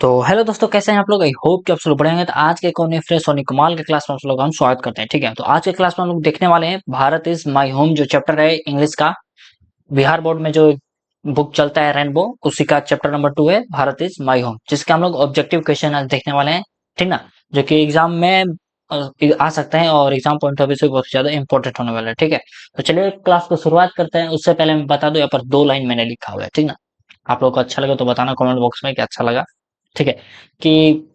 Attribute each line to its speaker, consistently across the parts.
Speaker 1: तो हेलो दोस्तों, कैसे हैं आप लोग। आई होप कि आप सब लोग बढ़िया हैं। तो आज के कोने फ्रेश और कमाल के क्लास में आप लोग हम स्वागत करते हैं। ठीक है, तो आज के क्लास में हम लोग देखने वाले हैं भारत इज माय होम, जो चैप्टर है इंग्लिश का। बिहार बोर्ड में जो बुक चलता है रेनबो, उसी का चैप्टर नंबर 2 है भारत इज माय होम, जिसके हम लोग ऑब्जेक्टिव क्वेश्चन आज देखने वाले हैं। ठीक ना, जो कि एग्जाम में आ सकते हैं और एग्जाम पॉइंट ऑफ व्यू से बहुत ज्यादा इंपॉर्टेंट होने वाला है। ठीक है, तो चलिए क्लास को शुरुआत करते हैं। उससे पहले मैं बता दूं, यहाँ पर 2 लाइन मैंने लिखा हुआ है। ठीक ना, आप लोग को अच्छा लगे तो बताना कमेंट बॉक्स में कि अच्छा लगा। ठीक है, कि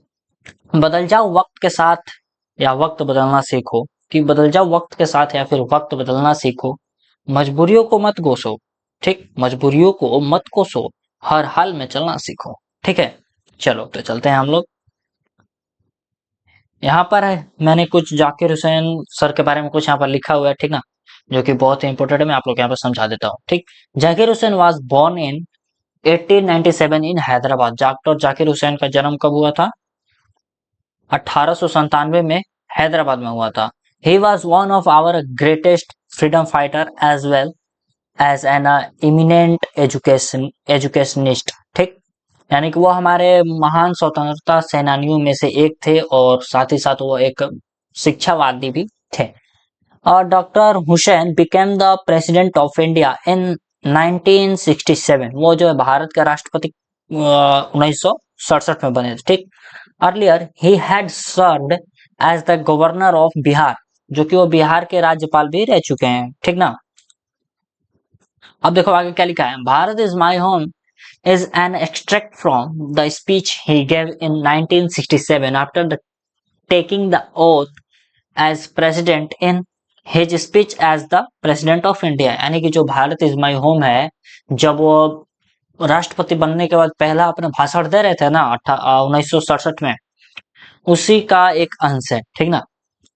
Speaker 1: बदल जाओ वक्त के साथ या वक्त बदलना सीखो। कि बदल जाओ वक्त के साथ या फिर वक्त बदलना सीखो। मजबूरियों को मत कोसो। ठीक, मजबूरियों को मत कोसो, हर हाल में चलना सीखो। ठीक है, चलो तो चलते हैं हम लोग। यहाँ पर है, मैंने कुछ जाकिर हुसैन सर के बारे में कुछ यहाँ पर लिखा हुआ है। ठीक ना, जो कि बहुत ही इंपॉर्टेंट है। मैं आप लोग यहाँ पर समझा देता हूँ। ठीक, Zakir Hussain was born in 1897 in Hyderabad. Doctor Zakir Hussain का जन्म कब हुआ था? 1897 में हैदराबाद में हुआ था। He was one of our greatest freedom fighter as well as an eminent educationist. ठीक, यानी कि वो हमारे महान स्वतंत्रता सेनानियों में से एक थे और साथ ही साथ वो एक शिक्षावादी भी थे। और doctor Hussain became the president of India in 1967। वो जो है भारत के राष्ट्रपति 1967 में बने थे। ठीक, earlier he had served as the governor of Bihar, जो कि वो बिहार के राज्यपाल भी रह चुके हैं। ठीक ना, अब देखो आगे क्या लिखा है। Bharat is my home is an extract from the speech he gave in 1967 after taking the oath as president in his speech as the president of India। यानी कि जो भारत इज माय होम है, जब वो राष्ट्रपति बनने के बाद पहला अपना भाषण दे रहे थे ना 1967 में, उसी का एक अंश है। ठीक ना,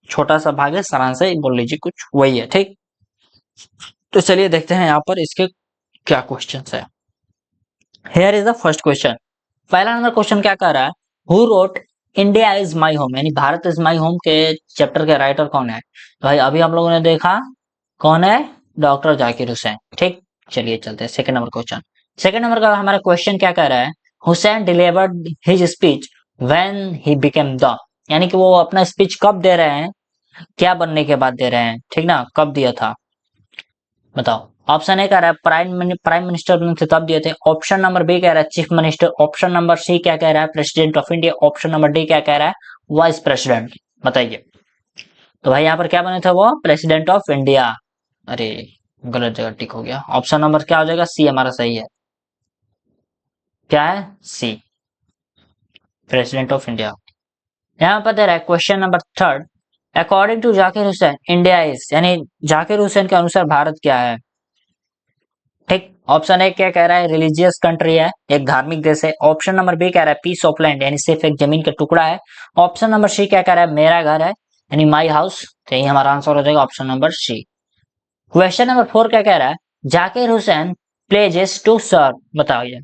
Speaker 1: छोटा सा भाग है, सारांश है, बोल लीजिए कुछ वही है। ठीक, तो चलिए देखते हैं यहाँ पर इसके क्या क्वेश्चन है। Here is the first question. पहला नंबर क्वेश्चन क्या कह रहा है? Who wrote India is my home, यानी भारत इज माई होम के चैप्टर के राइटर कौन है? तो भाई अभी हम लोगों ने देखा कौन है, डॉक्टर जाकिर हुसैन। ठीक, चलिए चलते हैं second number question. Second number का हमारा क्वेश्चन क्या कह रहा है? Hussain delivered his speech when he became the, यानी कि वो अपना स्पीच कब दे रहे हैं, क्या बनने के बाद दे रहे हैं। ठीक ना, कब दिया था बताओ। ऑप्शन ए कह रहा है प्राइम मिनिस्टर बने थे तब दिए थे। ऑप्शन नंबर बी कह रहा है chief minister. Option number C क्या कह रहा है? President of India. Option number D क्या कह रहा है? Vice president. बताइए। तो भाई यहाँ पर क्या बने थे वो? President of India. अरे गलत जगह टिक हो गया। ऑप्शन नंबर क्या हो जाएगा? सी हमारा सही है। क्या है? C, president of India. यहाँ पर दे रहा है question number third. According to Zakir Hussain India is, यानी जाकिर हुसैन के अनुसार भारत क्या है? ठीक, ऑप्शन ए क्या कह रहा है? रिलीजियस कंट्री है, एक धार्मिक देश है। ऑप्शन नंबर बी कह रहा है पीस ऑफ लैंड, यानी सिर्फ एक जमीन का टुकड़ा है। ऑप्शन नंबर सी क्या कह रहा है? मेरा घर है, यानी माई हाउस। तो यही हमारा आंसर हो जाएगा option number C. Question number 4 क्या कह रहा है? Zakir Hussain pledges to serve. बताइए।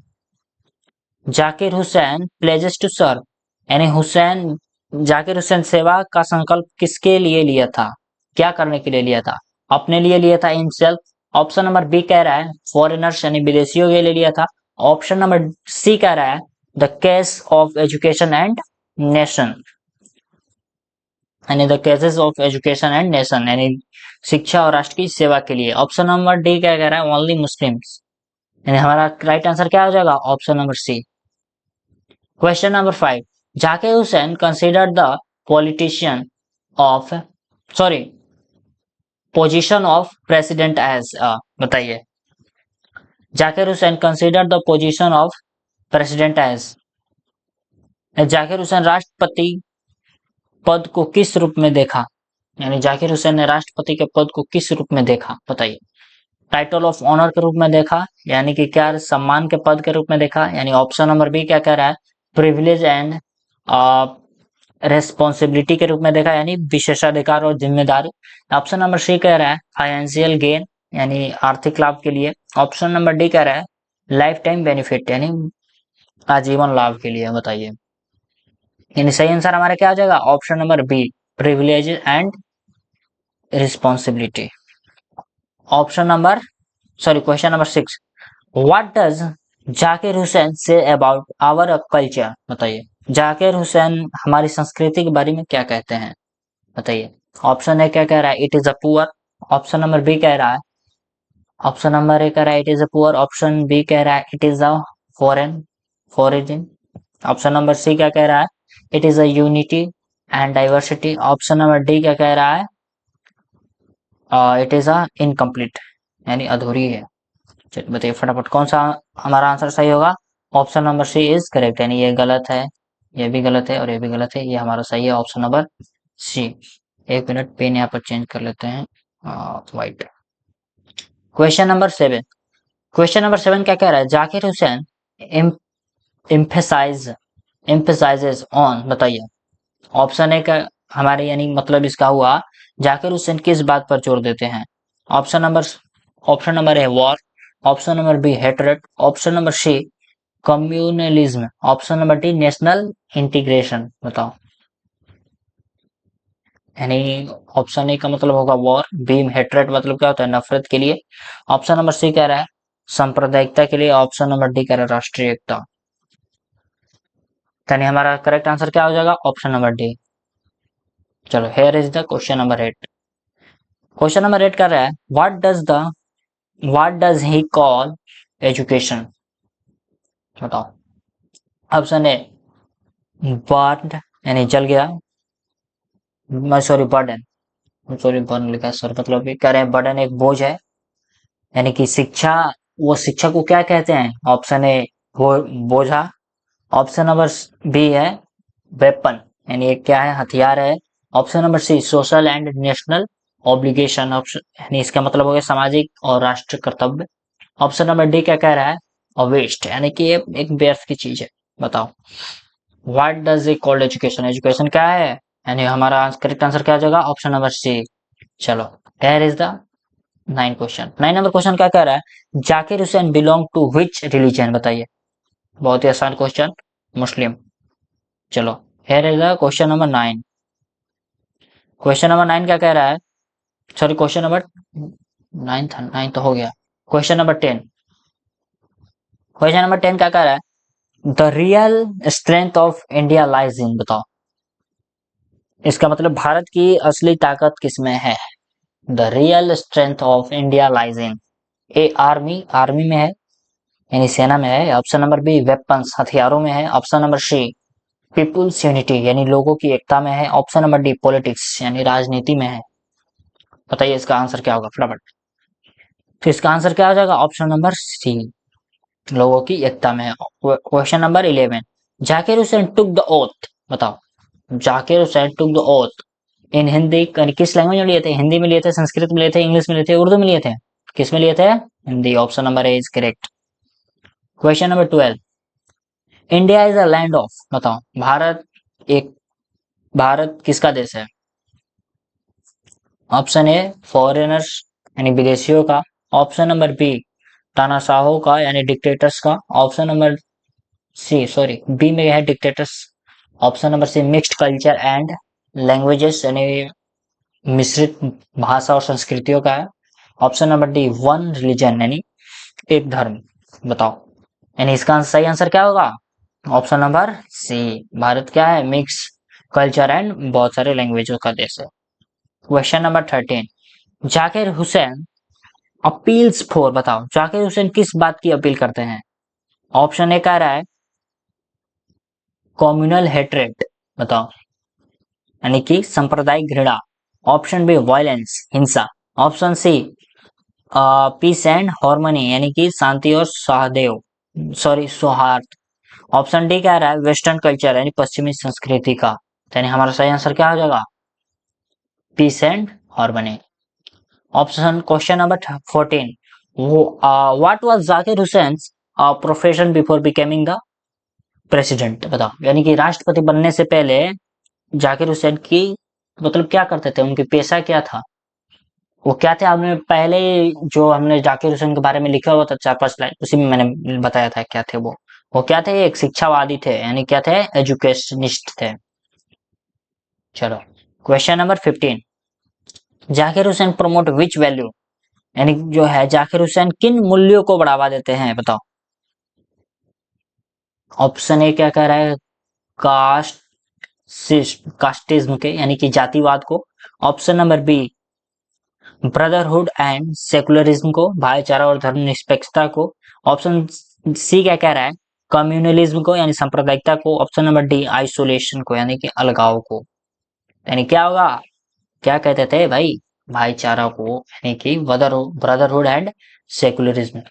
Speaker 1: Zakir Hussain pledges to serve, यानी जाकिर हुसैन सेवा का संकल्प किसके लिए लिया था? क्या करने के लिए लिया था? अपने लिए लिया था, हिमसेल्फ। ऑप्शन नंबर बी कह रहा है फॉरेनर्स, यानी विदेशियों के लिए लिया था। ऑप्शन नंबर सी कह रहा है the case of education and nation, यानी the cases of education and nation, यानी शिक्षा और राष्ट्र की सेवा के लिए। ऑप्शन नंबर डी क्या कह रहा है? ओनली मुस्लिम्स, यानी हमारा राइट आंसर क्या हो जाएगा? Option number C. Question number 5। Zakir Hussain consider the politician of, sorry, position of president as. बताइए। Zakir Hussain consider the position of president as, Zakir Hussain राष्ट्रपति पद को किस रूप में देखा? यानी जाकिर हुसैन ने राष्ट्रपति के पद को किस रूप में देखा? बताइए। टाइटल ऑफ ऑनर के रूप में देखा, यानी कि क्या सम्मान के पद के रूप में देखा, यानी ऑप्शन नंबर बी क्या कह रहा है? प्रिविलेज एंड रेस्पॉन्सिबिलिटी के रूप में देखा, यानी विशेषाधिकार और जिम्मेदारी। ऑप्शन नंबर सी कह रहा है फाइनेंशियल गेन, यानी आर्थिक लाभ के लिए। ऑप्शन नंबर डी कह रहा है लाइफ टाइम बेनिफिट, यानी आजीवन लाभ के लिए। बताइए, यानी सही आंसर हमारा क्या हो जाएगा? Option number B, privilege and responsibility. Option number, sorry, question number 6। What does Zakir Hussain say about our culture, बताइए जाकिर हुसैन हमारी संस्कृति के बारे में क्या कहते हैं, बताइए। ऑप्शन ए क्या कह रहा है, it is a poor. Option number B कह रहा है, ऑप्शन नंबर ए कह रहा है it is a poor. Option B कह रहा है it is a foreign origin. Option number C क्या कह रहा है, it is a unity and diversity. Option number D क्या कह रहा है, इट इज अ इनकम्प्लीट, यानी अधूरी है। चलिए बताइए फटाफट कौन सा हमारा आंसर सही होगा। Option number C is correct, यानी ये गलत है, ये भी गलत है और ये भी गलत है, ये हमारा सही है ऑप्शन नंबर सी। एक मिनट पेन यहाँ पर चेंज कर लेते हैं, white. Question number 7, question number 7 क्या कह रहा है, Zakir Hussain emphasize emphasizes on, बताइए। ऑप्शन ए का हमारे यानी मतलब इसका हुआ, जाकिर हुसैन किस बात पर जोर देते हैं। Option number A war. Option number B hatred. Option number C communalism. Option number D national integration, बताओ। यानी ऑप्शन ए का मतलब होगा वॉर, बी हेटरेट मतलब क्या होता है, नफरत के लिए। ऑप्शन नंबर सी कह रहा है सांप्रदायिकता के लिए। ऑप्शन नंबर डी कह रहा है राष्ट्रीय एकता। यानी हमारा करेक्ट आंसर क्या हो जाएगा, ऑप्शन नंबर डी। चलो here is the question number 8। Question number 8 कर रहा है, what does he call education, बताओ। ऑप्शन ए बर्ड, यानी जल गया, सॉरी बर्डन, सॉरी बर्न लिखा है सर, मतलब ये कह रहे हैं बर्डन एक बोझ है, यानी कि शिक्षा, वो शिक्षा को क्या कहते हैं। ऑप्शन ए बोझा। ऑप्शन नंबर बी है वेपन, यानी एक क्या है, हथियार है। Option number C social and national obligation, option यानी इसका मतलब हो गया सामाजिक और राष्ट्र कर्तव्य। ऑप्शन नंबर डी क्या कह रहा है, वेस्ट, यानी कि ये एक व्यर्थ की चीज है, बताओ। What does it called education, education क्या है, यानी हमारा करेक्ट आंसर क्या हो जाएगा, ऑप्शन नंबर सी। चलो here is the 9 question. 9 number question क्या कह रहा है, Zakir Hussain belong to which religion, बताइए। बहुत ही आसान क्वेश्चन, मुस्लिम। चलो here is the question number 9। Question number 9 क्या कह रहा है, सॉरी क्वेश्चन नंबर 9 था, 9 तो हो गया। क्वेश्चन नंबर 10, क्वेश्चन नंबर 10 क्या कह रहा है, the real strength of India lies in, बताओ। इसका मतलब भारत की असली ताकत किसमें है। The real strength of India lies in, A army, army में है, यानी सेना में है। ऑप्शन नंबर बी वेपन्स, हथियारों में है। Option number C people's unity, यानी लोगों की एकता में है। ऑप्शन नंबर डी पॉलिटिक्स, यानी राजनीति में है। बताइए इसका आंसर क्या होगा फटाफट। तो इसका आंसर क्या हो जाएगा, ऑप्शन नंबर सी, लोगों की एकता में है। Question number 11, Zakir Hussain took the oath, बताओ। Zakir Hussain took the oath in Hindi, किस लैंग्वेज में लिए थे, हिंदी में लिए थे, संस्कृत में लिए थे, इंग्लिश में लिए थे, उर्दू में लिए थे, किस में लिए थे, Hindi. Option number A is correct. Question number 12, India is a land of, बताओ। एक भारत किसका देश है। ऑप्शन ए फॉरेनर्स, यानी विदेशियों का। ऑप्शन नंबर बी तानाशाहों का, यानी डिक्टेटर्स का। Option number C, sorry B में है dictators. Option number C mixed culture and languages, यानी मिश्रित भाषा और संस्कृतियों का है। Option number D one religion, यानी एक धर्म, बताओ। यानी इसका सही आंसर क्या होगा, ऑप्शन नंबर सी, भारत क्या है, मिक्स कल्चर एंड बहुत सारे लैंग्वेजों का देश है। Question number 13, Zakir Hussain appeals for, बताओ जाकिर हुसैन किस बात की अपील करते हैं। ऑप्शन ए कह रहा है कम्युनल हेट्रेड, बताओ, यानी कि सांप्रदायिक घृणा। ऑप्शन बी वायलेंस, हिंसा। Option C peace and harmony, यानी कि शांति और सौहार्द। ऑप्शन डी कह रहा है वेस्टर्न कल्चर, यानी पश्चिमी संस्कृति का। यानी हमारा सही आंसर क्या हो जाएगा, peace and harmony. Option question number 14, what was Zakir Hussain profession before becoming the president, बताओ। यानी कि राष्ट्रपति बनने से पहले जाकिर हुसैन की मतलब क्या करते थे, उनके पेशा क्या था, वो क्या थे। आपने पहले जो हमने जाकिर हुसैन के बारे में लिखा हुआ था 4-5 लाइन, उसी में मैंने बताया था क्या थे वो क्या थे, एक शिक्षावादी थे, यानी क्या थे, एजुकेशनिस्ट थे। चलो question number 15, Zakir Hussain promote which value, यानी जो है जाकिर हुसैन किन मूल्यों को बढ़ावा देते हैं, बताओ। ऑप्शन ए क्या कह रहा है, कास्टिज्म के यानी कि जातिवाद को। Option number B brotherhood and secularism को, भाईचारा और धर्मनिरपेक्षता को। ऑप्शन सी क्या कह रहा है, कम्युनलिज्म को यानी सांप्रदायिकता को। ऑप्शन नंबर डी आइसोलेशन को यानी कि अलगाव को। यानी क्या होगा, क्या कहते थे भाई, भाईचारा को यानी कि ब्रदरहुड एंड सेकुलरिज्म।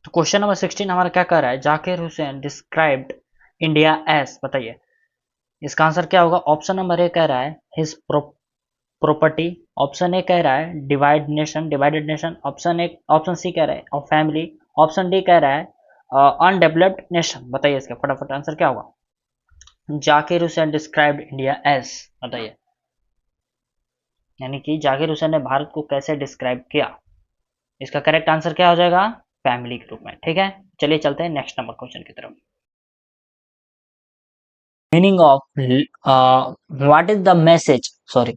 Speaker 1: तो क्वेश्चन नंबर 16 हमारा क्या कह रहा है, Zakir Hussain described India as, बताइए इसका आंसर क्या होगा। ऑप्शन नंबर ए कह रहा है हिज प्रॉपर्टी। ऑप्शन ए कह रहा है डिवाइडेड नेशन। ऑप्शन सी कह रहा है ऑफ फैमिली। ऑप्शन डी कह रहा है अनडेवलप्ड नेशन। बताइए इसका फटाफट आंसर क्या होगा। Zakir Hussain described India as, बताइए यानी कि जाकिर हुसैन ने भारत को कैसे डिस्क्राइब किया। इसका करेक्ट आंसर क्या हो जाएगा, फैमिली के रूप में। ठीक है, चलिए चलते हैं नेक्स्ट नंबर क्वेश्चन की तरफ। Meaning of what is the message, sorry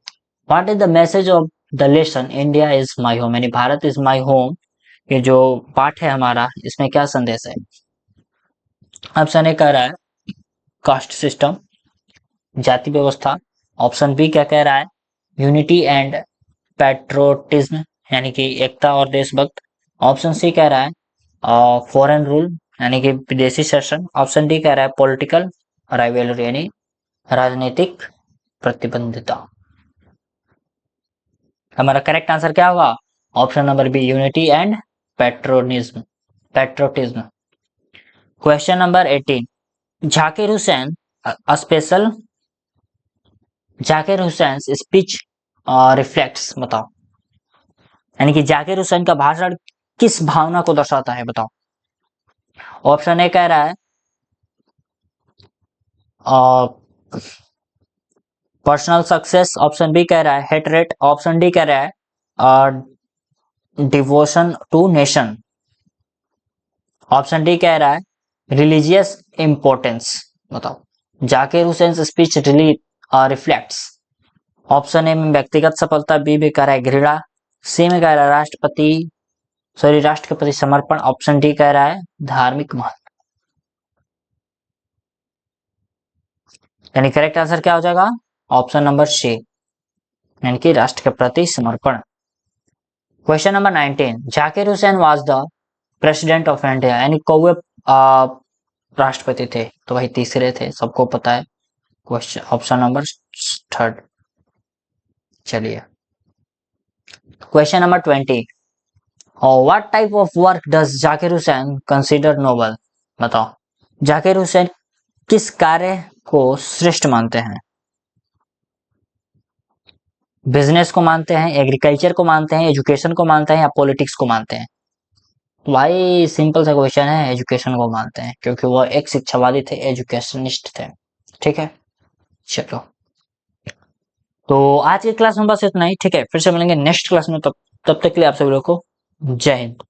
Speaker 1: what is the message of the lesson India is my home, यानी भारत इज माई होम, ये जो पाठ है हमारा, इसमें क्या संदेश है। ऑप्शन ए कह रहा है कास्ट सिस्टम, जाति व्यवस्था। ऑप्शन बी क्या कह रहा है, यूनिटी एंड पैट्रोटिज्म यानी कि एकता और देशभक्त। ऑप्शन सी कह रहा है फॉरेन रूल यानी कि विदेशी शासन। ऑप्शन डी कह रहा है पॉलिटिकल राइवलरी यानी राजनीतिक प्रतिबद्धता। हमारा करेक्ट आंसर क्या होगा, option number B unity and patriotism. Question number 18, Zakir Hussain special Zakir Hussain speech reflects, बताओ यानी कि जाकिर हुसैन का भाषण किस भावना को दर्शाता है, बताओ। ऑप्शन ए कह रहा है पर्सनल सक्सेस। ऑप्शन बी कह रहा है हेटरेट। ऑप्शन डी कह रहा है devotion to nation. Option D कह रहा है रिलीजियस इंपोर्टेंस। बताओ Zakir Hussain speech reflects. Option A में व्यक्तिगत सफलता, बी में कह रहा है घृणा, सी में कह रहा है राष्ट्र के प्रति समर्पण। ऑप्शन डी कह रहा है धार्मिक महत्व। यानी करेक्ट आंसर क्या हो जाएगा, ऑप्शन नंबर सी यानी कि राष्ट्र के प्रति समर्पण। Question number 19, Zakir Hussain was the president of India, यानी कौवे राष्ट्रपति थे, तो वही तीसरे थे, सबको पता है। Question option number third. चलिए question number 20, what type of work does Zakir Hussain consider noble, बताओ जाकिर हुसैन किस कार्य को श्रेष्ठ मानते हैं। बिजनेस को मानते हैं, एग्रीकल्चर को मानते हैं, एजुकेशन को मानते हैं या पॉलिटिक्स को मानते हैं। भाई सिंपल सा क्वेश्चन है, एजुकेशन को मानते हैं क्योंकि वो एक शिक्षावादी थे, एजुकेशनिस्ट थे। ठीक है, चलो तो आज की क्लास में बस इतना ही। ठीक है, फिर से मिलेंगे नेक्स्ट क्लास में, तब तक के लिए आप सभी लोगों को जय हिंद।